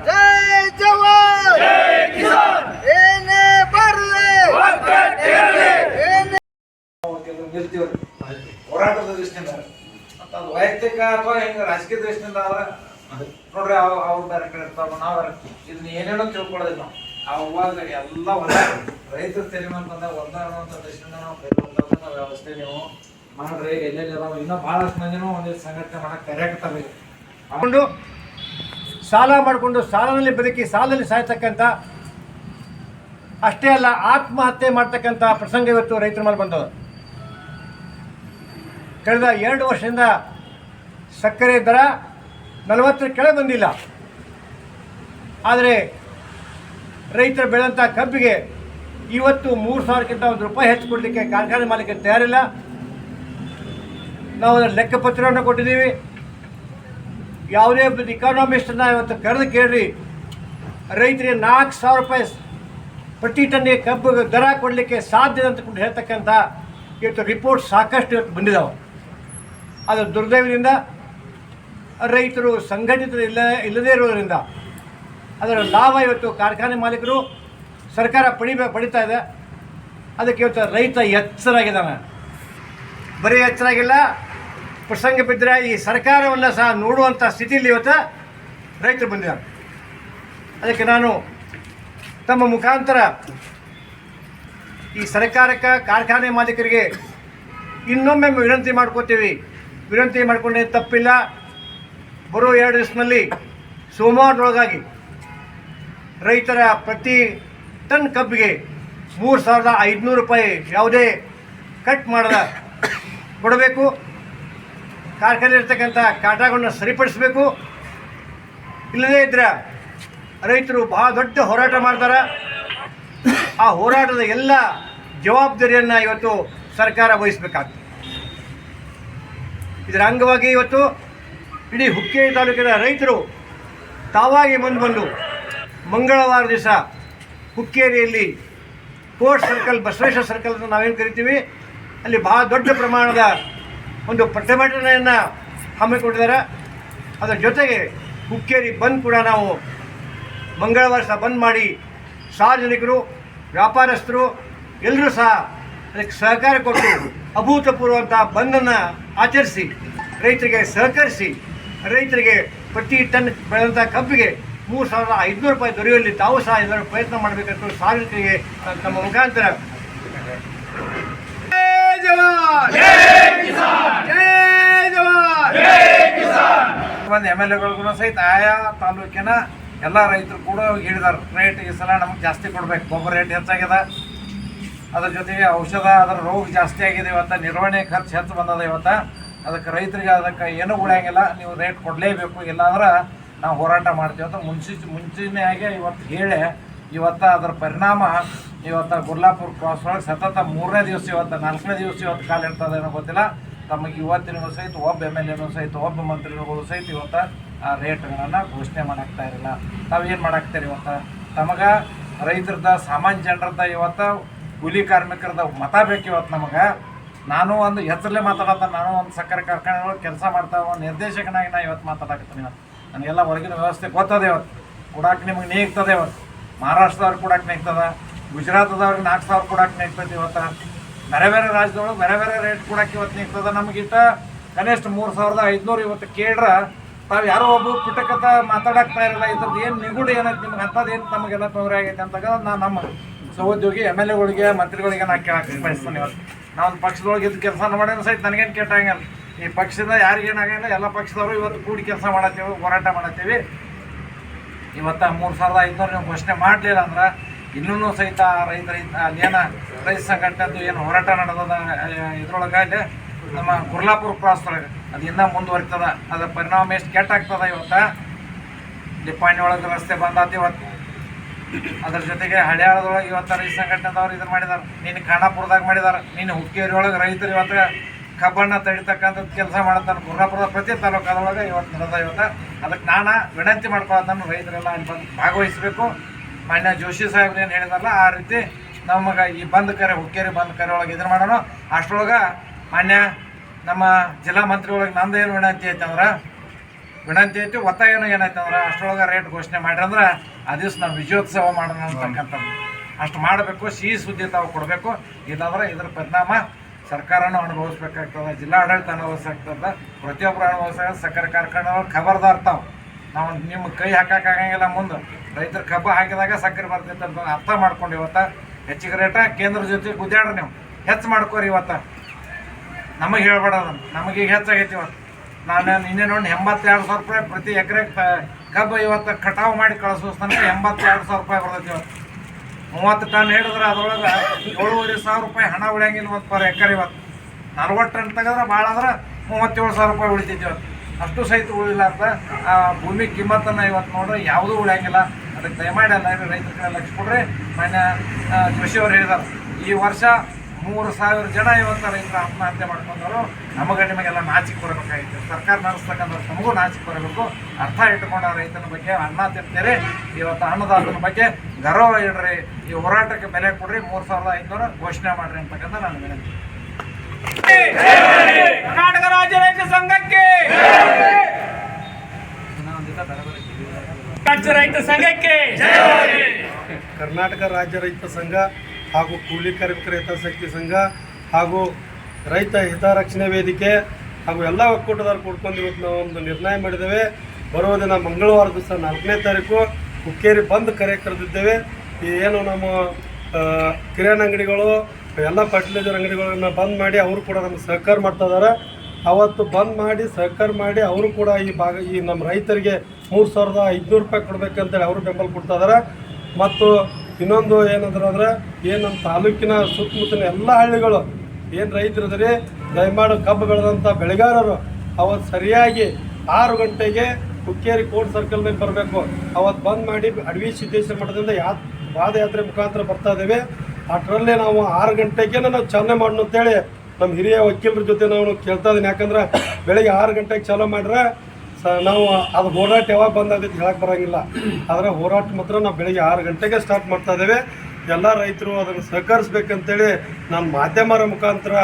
ಜೈ ಜವಾನ್ ಏನೇ ಬರಲಿ ಹೋರಾಟದ ದೃಷ್ಟಿಯಿಂದ ಅದು ವೈಯಕ್ತಿಕ ಅಥವಾ ಹಿಂಗ ರಾಜಕೀಯ ದೃಷ್ಟಿಯಿಂದ ಆದ್ರೆ ನೋಡ್ರಿ ಅವ್ರ ಬೇರೆ ಕಡೆ ಇರ್ತಾವ ನಾವು ಇದನ್ನ ಏನೇನೋ ತಿಳ್ಕೊಳ್ಳೋದಿಲ್ಲ ನಾವು ಅವಾಗ ಎಲ್ಲ ಒಂದ ರೈತರ ತೆರಿಗೆ ಅಂತಂದಾಗ ಒಂದ ಅನ್ನುವಂಥ ದೃಷ್ಟಿಯಿಂದ ನಾವು ಕೈಗೊಂಡಾಗ ನಾವು ವ್ಯವಸ್ಥೆ ನೀವು ಮಾಡ್ರಿ ಎಲ್ಲೆಲ್ಲಿ ಅದಾವ ಇನ್ನೂ ಭಾಳಷ್ಟು ಮಂದಿನೂ ಒಂದಿಷ್ಟು ಸಂಘಟನೆ ಮಾಡಕ್ಕೆ ಕರೆಯಾಗ್ತವೆ ತಗೊಂಡು ಸಾಲ ಮಾಡಿಕೊಂಡು ಸಾಲದಲ್ಲಿ ಬದುಕಿ ಸಾಲದಲ್ಲಿ ಸಾಯ್ತಕ್ಕಂಥ ಅಷ್ಟೇ ಅಲ್ಲ ಆತ್ಮಹತ್ಯೆ ಮಾಡ್ತಕ್ಕಂಥ ಪ್ರಸಂಗ ಇವತ್ತು ರೈತರ ಮೇಲೆ ಬಂದದ. ಕಳೆದ 2 ವರ್ಷದಿಂದ ಸಕ್ಕರೆ ದರ 40 ಕೆಳಗೆ ಬಂದಿಲ್ಲ. ಆದರೆ ರೈತರು ಬೆಳೆದಂಥ ಕಬ್ಬಿಗೆ ಇವತ್ತು 3,000ಕ್ಕಿಂತ ₹1 ಹೆಚ್ಚು ಕೊಡಲಿಕ್ಕೆ ಕಾರ್ಖಾನೆ ಮಾಲೀಕರು ತಯಾರಿಲ್ಲ. ನಾವು ಅದರ ಲೆಕ್ಕಪತ್ರವನ್ನು ಕೊಟ್ಟಿದ್ದೀವಿ. ಯಾವುದೇ ಒಬ್ಬ ಇಕಾನಮಿಸ್ಟನ್ನ ಇವತ್ತು ಕರೆದು ಕೇಳ್ರಿ, ರೈತರಿಗೆ ₹4,000 ಪ್ರತಿ ಟನ್ನಿಗೆ ಕಬ್ಬು ದರ ಕೊಡಲಿಕ್ಕೆ ಸಾಧ್ಯ ಅಂತ ಹೇಳ್ತಕ್ಕಂಥ ಇವತ್ತು ರಿಪೋರ್ಟ್ ಸಾಕಷ್ಟು ಇವತ್ತು ಬಂದಿದ್ದಾವೆ. ಅದು ದುರ್ದೈವದಿಂದ ರೈತರು ಇಲ್ಲದೇ ಇರೋದರಿಂದ ಅದರ ಲಾಭ ಇವತ್ತು ಕಾರ್ಖಾನೆ ಮಾಲೀಕರು ಸರ್ಕಾರ ಪಡಿತಾ ಇದೆ. ಅದಕ್ಕೆ ಇವತ್ತು ರೈತ ಎಚ್ಚರಾಗಿದ್ದಾನೆ. ಬರೀ ಎಚ್ಚರಾಗಿಲ್ಲ, ಪ್ರಸಂಗ ಬಿದ್ದರೆ ಈ ಸರ್ಕಾರವನ್ನು ಸಹ ನೋಡುವಂಥ ಸ್ಥಿತಿಯಲ್ಲಿ ಇವತ್ತು ರೈತರು ಬಂದಿದ್ದಾರೆ. ಅದಕ್ಕೆ ನಾನು ತಮ್ಮ ಮುಖಾಂತರ ಈ ಸರ್ಕಾರಕ್ಕೆ ಕಾರ್ಖಾನೆ ಮಾಲೀಕರಿಗೆ ಇನ್ನೊಮ್ಮೆ ವಿನಂತಿ ಮಾಡ್ಕೊಂಡೇ ತಪ್ಪಿಲ್ಲ. ಬರೋ 2 ದಿವಸದಲ್ಲಿ ಸೋಮವಾರದೊಳಗಾಗಿ ರೈತರ ಪ್ರತಿ ಟನ್ ಕಬ್ಬಿಗೆ ₹3,500 ಯಾವುದೇ ಕಟ್ ಮಾಡದ ಕೊಡಬೇಕು. ಕಾರ್ಖಾನೆ ಇರ್ತಕ್ಕಂಥ ಕಾಟಾಗಳನ್ನು ಸರಿಪಡಿಸಬೇಕು. ಇಲ್ಲದೇ ಇದ್ದರೆ ರೈತರು ಬಹಳ ದೊಡ್ಡ ಹೋರಾಟ ಮಾಡ್ತಾರೆ. ಆ ಹೋರಾಟದ ಎಲ್ಲ ಜವಾಬ್ದಾರಿಯನ್ನು ಇವತ್ತು ಸರ್ಕಾರ ವಹಿಸಬೇಕಾಗ್ತದೆ. ಇದರ ಅಂಗವಾಗಿ ಇವತ್ತು ಇಡೀ ಹುಕ್ಕೇರಿ ತಾಲೂಕಿನ ರೈತರು ತಾವಾಗಿ ಬಂದು ಮಂಗಳವಾರ ದಿವಸ ಹುಕ್ಕೇರಿಯಲ್ಲಿ ಕೋರ್ಟ್ ಸರ್ಕಲ್, ಬಸವೇಶ್ವರ ಸರ್ಕಲ್ ಅಂತ ನಾವೇನು ಕರಿತೀವಿ, ಅಲ್ಲಿ ಬಹಳ ದೊಡ್ಡ ಪ್ರಮಾಣದ ಒಂದು ಪ್ರತಿಭಟನೆಯನ್ನು ಹಮ್ಮಿಕೊಂಡಿದ್ದಾರೆ. ಅದರ ಜೊತೆಗೆ ಹುಕ್ಕೇರಿ ಬಂದ್ ಕೂಡ ನಾವು ಮಂಗಳವಾರ ಸಹ ಬಂದ್ ಮಾಡಿ ಸಾರ್ವಜನಿಕರು, ವ್ಯಾಪಾರಸ್ಥರು ಎಲ್ಲರೂ ಸಹ ಅದಕ್ಕೆ ಸಹಕಾರ ಕೊಟ್ಟು ಅಭೂತಪೂರ್ವಂಥ ಬಂದನ್ನು ಆಚರಿಸಿ ರೈತರಿಗೆ ಸಹಕರಿಸಿ ರೈತರಿಗೆ ಪ್ರತಿ ಟನ್ ಬೆಳೆದಂಥ ಕಬ್ಬಿಗೆ ₹3,500 ದೊರೆಯುವಲ್ಲಿ ತಾವು ಸಹ ಎಲ್ಲರೂ ಪ್ರಯತ್ನ ಮಾಡಬೇಕಂತ ಸಾರ್ವಜನಿಕರಿಗೆ ತಮ್ಮ ಮುಖಾಂತರ ಒಂದು MLAಗಳಿಗೂ ಸಹಿತ ಆಯಾ ತಾಲೂಕಿನ ಎಲ್ಲ ರೈತರು ಕೂಡ ಹೇಳಿದಾರೆ, ರೇಟ್ ಈ ಸಲ ನಮಗೆ ಜಾಸ್ತಿ ಕೊಡ್ಬೇಕು, ಗೊಬ್ಬರ ರೇಟ್ ಹೆಚ್ಚಾಗಿದೆ, ಅದ್ರ ಜೊತೆಗೆ ಔಷಧ ಅದರ ರೋಗ ಜಾಸ್ತಿ ಆಗಿದೆ, ಇವತ್ತು ನಿರ್ವಹಣೆ ಖರ್ಚು ಹೆಚ್ಚು ಬಂದದ, ಇವತ್ತು ಅದಕ್ಕೆ ರೈತರಿಗೆ ಅದಕ್ಕೆ ಏನೂ ಉಳಿಯಂಗಿಲ್ಲ, ನೀವು ರೇಟ್ ಕೊಡಲೇಬೇಕು, ಇಲ್ಲಾಂದ್ರೆ ನಾವು ಹೋರಾಟ ಮಾಡ್ತೀವಿ ಅಂತ ಮುಂಚೆನೇ ಇವತ್ತು ಹೇಳಿ ಇವತ್ತು ಅದರ ಪರಿಣಾಮ ಇವತ್ತು ಗುರ್ಲಾಪುರ ಕ್ರಾಸ್ ಒಳಗೆ ಸತತ 3ನೇ ದಿವಸ ಇವತ್ತು 4ನೇ ದಿವಸ ಇವತ್ತು ಕಾಲ ಇರ್ತದೆ ಏನೋ ಗೊತ್ತಿಲ್ಲ. ತಮಗೆ ಇವತ್ತಿನೂ ಸಹಿತ ಒಬ್ಬ MLAನೂ ಸಹಿತ ಒಬ್ಬ ಮಂತ್ರಿಗಳು ಸಹಿತ ಇವತ್ತು ಆ ರೇಟ್ಗಳನ್ನು ಘೋಷಣೆ ಮಾಡಾಕ್ತಾ ಇರಲಿಲ್ಲ. ತಾವೇನು ಮಾಡಾಕ್ತಾರೆ ಇವತ್ತು? ತಮಗೆ ರೈತರದ ಸಾಮಾನ್ಯ ಜನರದ ಇವತ್ತು ಕೂಲಿ ಕಾರ್ಮಿಕರದ ಮತ ಬೇಕು ಇವತ್ತು ನಮಗೆ. ನಾನು ಒಂದು ಹೆಸರಲ್ಲೇ ಮಾತಾಡತ್ತ, ನಾನು ಒಂದು ಸಕ್ಕರೆ ಕಾರ್ಖಾನೆಗಳು ಕೆಲಸ ಮಾಡ್ತಾ ಒಂದು ನಿರ್ದೇಶಕನಾಗಿ ನಾನು ಇವತ್ತು ಮಾತಾಡಕತ್ತೀನಿ. ಇವತ್ತು ನನಗೆಲ್ಲ ಹೊರಗಿನ ವ್ಯವಸ್ಥೆ ಗೊತ್ತದೆ, ಇವತ್ತು ಕೊಡಾಕೆ ನಿಮಗೆ ನೀಗ್ತದೆ, ಇವತ್ತು ಮಹಾರಾಷ್ಟ್ರದವ್ರಿಗೆ ಕೊಡಾಕೆ ನೀಗ್ತದೆ, ಗುಜರಾತದವ್ರಿಗೆ 4,000 ಕೊಡಾಕೆ ನೀಗ್ತದೆ, ಇವತ್ತು ಬೇರೆ ಬೇರೆ ರಾಜ್ಯದೊಳಗೆ ಬೇರೆ ಬೇರೆ ರೇಟ್ ಕೊಡಾಕೆ ಇವತ್ತು ನೀಗ್ತದೆ. ನಮಗಿಷ್ಟ ಕನಿಷ್ಠ 3,500 ಇವತ್ತು ಕೇಳ್ರೆ ತಾವು ಯಾರೋ ಒಬ್ಬರು ಪುಟಕತ ಮಾತಾಡಕ್ತಾ ಇರಲ್ಲ. ಇದ್ರದ್ದು ಏನು ನಿಗೂಢ ಏನೈತೆ ನಿಮ್ಗೆ ಅಂಥದ್ದು ಏನು ತಮಗೆಲ್ಲ ತೊಂದರೆ ಆಗೈತೆ ಅಂತ ನಾನು ನಮ್ಮ ಸಹೋದ್ಯೋಗಿ MLAಗಳಿಗೆ ಮಂತ್ರಿಗಳಿಗೆ ನಾನು ಕೇಳಕ್ಕೆ ಬಯಸ್ತಾನೆ. ಇವತ್ತು ನಾವು ಒಂದು ಪಕ್ಷದೊಳಗೆ ಇದ್ದು ಕೆಲಸ ಮಾಡಿದ್ರೆ ಸಹಿತ ನನಗೇನು ಕೆಟ್ಟಂಗಿಲ್ಲ, ಈ ಪಕ್ಷದಿಂದ ಯಾರಿಗೇನಾಗಿಲ್ಲ, ಎಲ್ಲ ಪಕ್ಷದವರು ಇವತ್ತು ಕೂಡಿ ಕೆಲಸ ಮಾಡತ್ತೀವಿ, ಹೋರಾಟ ಮಾಡತ್ತೀವಿ. ಇವತ್ತು 3,500 ನೀವು ಘೋಷಣೆ ಮಾಡಲಿಲ್ಲ ಅಂದ್ರೆ ಇನ್ನೂ ಸಹಿತ ಅಲ್ಲೇನು ರೈತ ಸಂಘಟನೆದು ಏನು ಹೋರಾಟ ನಡೆದದ ಇದ್ರೊಳಗೆ ಅಲ್ಲಿ ನಮ್ಮ ಗುರ್ಲಾಪುರ ಕ್ರಾಸ್ ಒಳಗೆ ಅದು ಇನ್ನೂ ಮುಂದುವರಿತದ. ಅದರ ಪರಿಣಾಮ ಎಷ್ಟು ಕೆಟ್ಟಾಗ್ತದೆ. ಇವತ್ತು ಲಿಪ್ಪಾಣಿ ಒಳಗೆ ರಸ್ತೆ ಬಂದಾತಿ ಇವತ್ತು. ಅದ್ರ ಜೊತೆಗೆ ಹಳ್ಯಾಳದೊಳಗೆ ಇವತ್ತು ರೈತ ಸಂಘಟನೆದವ್ರು ಇದನ್ನು ಮಾಡಿದ್ದಾರೆ, ನೀನು ಖಾನಾಪುರದಾಗ ಮಾಡಿದ್ದಾರೆ, ನೀನು ಹುಕ್ಕೇರಿ ಒಳಗೆ ರೈತರು ಇವತ್ತು ಕಬ್ಬನ್ನು ತಡಿತಕ್ಕಂಥದ್ದು ಕೆಲಸ ಮಾಡ್ತಾರೆ. ಗುರ್ಲಾಪುರದ ಪ್ರತಿ ತಾಲೂಕದೊಳಗೆ ಇವತ್ತು ನಡೆದ. ಇವತ್ತು ಅದಕ್ಕೆ ನಾನು ವಿನಂತಿ ಮಾಡ್ಕೊಳ್ಳೋದನ್ನು ರೈತರೆಲ್ಲ ಅಲ್ಲಿ ಬಂದು ಭಾಗವಹಿಸಬೇಕು. ಮಾನ್ಯ ಜೋಶಿ ಸಾಹೇಬ್ರು ಏನು ಹೇಳಿದಾರಲ್ಲ ಆ ರೀತಿ ನಮಗೆ ಈ ಬಂದ್ ಕರೆ ಹುಕ್ಕೇರಿ ಬಂದ್ ಕರೆ ಒಳಗೆ ಇದನ್ನು ಮಾಡೋಣ. ಅಷ್ಟರೊಳಗೆ ಮಾನ್ಯ ನಮ್ಮ ಜಿಲ್ಲಾ ಮಂತ್ರಿ ಒಳಗೆ ನಂದು ಏನು ವಿನಂತಿ ಐತೆ ಅಂದ್ರೆ ವಿನಂತಿ ಐತಿ. ಒತ್ತಾಯನೂ ಏನೈತೆ ಅಂದ್ರೆ ಅಷ್ಟರೊಳಗೆ ರೇಟ್ ಘೋಷಣೆ ಮಾಡ್ರಂದ್ರೆ ಆ ದಿವ್ಸ ನಾವು ವಿಜಯೋತ್ಸವ ಮಾಡೋಣ ಅಂತಕ್ಕಂಥದ್ದು ಅಷ್ಟು ಮಾಡಬೇಕು. ಸಿಹಿ ಸುದ್ದಿ ತಾವು ಕೊಡಬೇಕು. ಇಲ್ಲಾಂದ್ರೆ ಇದ್ರ ಪರಿಣಾಮ ಸರ್ಕಾರನೂ ಅನುಭವಿಸ್ಬೇಕಾಗ್ತದೆ, ಜಿಲ್ಲಾ ಆಡಳಿತ ಅನುಭವಿಸಾಗ್ತದೆ, ಪ್ರತಿಯೊಬ್ಬರು ಅನುಭವಿಸಾಗ ಸಕ್ಕರೆ ಕಾರ್ಖಾನೆಗಳು ಖಬರ್ದಾರ್ ತಾವು. ನಾವು ನಿಮ್ಮ ಕೈ ಹಾಕೋಕ್ಕಾಗಂಗಿಲ್ಲ. ಮುಂದೆ ರೈತರ ಕಬ್ಬು ಹಾಕಿದಾಗ ಸಕ್ಕರೆ ಬರ್ತೈತೆ ಅಂತ ಅರ್ಥ ಮಾಡ್ಕೊಂಡು ಇವತ್ತು ಹೆಚ್ಚಿಗೆ ರೇಟ ಕೇಂದ್ರ ಜೊತೆ ಗುದ್ದಾಡ್ರಿ, ನೀವು ಹೆಚ್ಚು ಮಾಡ್ಕೋರಿ. ಇವತ್ತು ನಮಗೆ ಹೇಳ್ಬೇಡ, ನಮಗೆ ಈಗ ಹೆಚ್ಚಾಗೈತಿ. ಇವತ್ತು ನಾನು ಇನ್ನೇ ನೋಡಿ 82,000 ರೂಪಾಯಿ ಪ್ರತಿ ಎಕರೆ ಕಬ್ಬು ಇವತ್ತು ಕಟಾವು ಮಾಡಿ ಕಳಿಸೋ ತನಕ 82,000 ರೂಪಾಯಿ ಬರ್ತೈತಿ. ಇವತ್ತು 30 ಟನ್ ಹಿಡಿದ್ರೆ ಅದ್ರೊಳಗೆ 7,500 ರೂಪಾಯಿ ಹಣ ಉಳಿಯಂಗಿಲ್ಲ ಮತ್ತು ಪರ್ ಎಕರೆ. ಇವತ್ತು 40 ಟನ್ ತೆಗೆದ್ರೆ ಭಾಳ ಅಂದ್ರೆ 37,000 ರೂಪಾಯಿ ಉಳಿತೈತಿ. ಇವತ್ತು ಅಷ್ಟು ಸಹಿತ ಉಳಿಲ್ಲ ಅಂತ ಆ ಭೂಮಿ ಕಿಮ್ಮತ್ತನ್ನು ಇವತ್ತು ನೋಡ್ರಿ ಯಾವುದೂ ಉಳಿಯಂಗಿಲ್ಲ. ಅದಕ್ಕೆ ದಯಮಾಡಿ ಎಲ್ಲ ರೈತರ ಕಡೆ ಲಕ್ಷ ಕೊಡ್ರಿ. ಮಾನ್ಯ ಜೋಶಿ ಅವರು ಹೇಳಿದಾರೆ, ಈ ವರ್ಷ 3,000 ಜನ ಇವತ್ತು ರೈತರು ಆತ್ಮಹತ್ಯೆ ಮಾಡ್ಕೊಂಡವರು. ನಿಮಗೆಲ್ಲ ನಾಚಿಕೆ ಬರಬೇಕಾಗಿತ್ತು. ಸರ್ಕಾರ ನಡೆಸ್ತಕ್ಕಂಥ ನಮಗೂ ನಾಚಿಕೆ ಬರಬೇಕು. ಅರ್ಥ ಇಟ್ಕೊಂಡು ರೈತನ ಬಗ್ಗೆ ಅನ್ನ ತಿಂತೀರಿ, ಇವತ್ತು ಅನ್ನದಾತನ ಬಗ್ಗೆ ಗೌರವ ಇಡ್ರಿ, ಈ ಹೋರಾಟಕ್ಕೆ ಬೆಲೆ ಕೊಡ್ರಿ, 3,500 ಘೋಷಣೆ ಮಾಡ್ರಿ ಅಂತಕ್ಕಂಥ ನಾನು ವಿನಂತಿ. ಕರ್ನಾಟಕ ರಾಜ್ಯ ರೈತ ಸಂಘಕ್ಕೆ, ರಾಜ್ಯ ರೈತ ಸಂಘಕ್ಕೆ, ಕರ್ನಾಟಕ ರಾಜ್ಯ ರೈತ ಸಂಘ ಹಾಗೂ ಕೂಲಿ ಕಾರ್ಮಿಕರ ಹಿತಾಸಕ್ತಿ ಸಂಘ ಹಾಗೂ ರೈತ ಹಿತರಕ್ಷಣೆ ವೇದಿಕೆ ಹಾಗೂ ಎಲ್ಲ ಒಕ್ಕೂಟದವ್ರು ಕೂಡ್ಕೊಂಡು ಇವತ್ತು ನಾವು ಒಂದು ನಿರ್ಣಯ ಮಾಡಿದ್ದೇವೆ. ಬರುವ ದಿನ ಮಂಗಳವಾರ ದಿವಸ 4ನೇ ತಾರೀಕು ಹುಕ್ಕೇರಿ ಬಂದ್ ಕರೆ ಕರೆದಿದ್ದೇವೆ. ಏನು ನಮ್ಮ ಕಿರಾಣಿ ಅಂಗಡಿಗಳು ಎಲ್ಲ ಫರ್ಟಿಲೈಸರ್ ಅಂಗಡಿಗಳನ್ನ ಬಂದ್ ಮಾಡಿ ಅವರು ಕೂಡ ನಮ್ಗೆ ಸಹಕಾರ ಮಾಡ್ತಾ ಇದ್ದಾರೆ. ಅವತ್ತು ಬಂದ್ ಮಾಡಿ ಸಹಕಾರ ಮಾಡಿ ಅವರು ಕೂಡ ಈ ನಮ್ಮ ರೈತರಿಗೆ 3,500 ರೂಪಾಯಿ ಕೊಡ್ಬೇಕಂತೇಳಿ ಅವರು ಬೆಂಬಲ ಕೊಡ್ತಾ ಇದ್ದಾರೆ. ಮತ್ತು ಇನ್ನೊಂದು ಏನಂದ್ರೆ ನಮ್ಮ ತಾಲೂಕಿನ ಸುತ್ತಮುತ್ತಲಿನ ಎಲ್ಲ ಹಳ್ಳಿಗಳು ಏನು ರೈತರು ಇದ್ರಿ, ದಯಮಾಡಿ ಕಬ್ಬು ಬೆಳೆದಂಥ ಬೆಳೆಗಾರರು ಅವತ್ತು ಸರಿಯಾಗಿ 6 ಗಂಟೆಗೆ ಹುಕ್ಕೇರಿ ಕೋರ್ಟ್ ಸರ್ಕಲ್ ಮೇಲೆ ಬರಬೇಕು. ಅವತ್ತು ಬಂದ್ ಮಾಡಿ ಅಡವಿ ಸಿದ್ದೇಶ್ವರ ಮಠದಿಂದ ಪಾದಯಾತ್ರೆ ಮುಖಾಂತರ ಬರ್ತಾ ಇದ್ದೇವೆ. ಅಷ್ಟರಲ್ಲೇ ನಾವು 6 ಗಂಟೆಗೆ ನಾವು ಚಾಲನೆ ಮಾಡೋಣ ಅಂತೇಳಿ ನಮ್ಮ ಹಿರಿಯ ವಕೀಲರ ಜೊತೆ ನಾವು ಕೇಳ್ತಾ ಇದ್ದೀನಿ. ಯಾಕಂದ್ರೆ ಬೆಳಗ್ಗೆ 6 ಗಂಟೆಗೆ ಚಾಲೂ ಮಾಡ್ರೆ ನಾವು ಅದು ಹೋರಾಟ ಯಾವಾಗ ಬಂದಾಗೈತಿ ಹೇಳಕ್ಕೆ ಬರೋಂಗಿಲ್ಲ. ಆದರೆ ಹೋರಾಟ ಮಾತ್ರ ನಾವು ಬೆಳಗ್ಗೆ 6 ಗಂಟೆಗೆ ಸ್ಟಾರ್ಟ್ ಮಾಡ್ತಾ ಇದ್ದೇವೆ. ಎಲ್ಲ ರೈತರು ಅದನ್ನು ಸಹಕರಿಸ್ಬೇಕಂತೇಳಿ ನಾನು ಮಾಧ್ಯಮರ ಮುಖಾಂತರ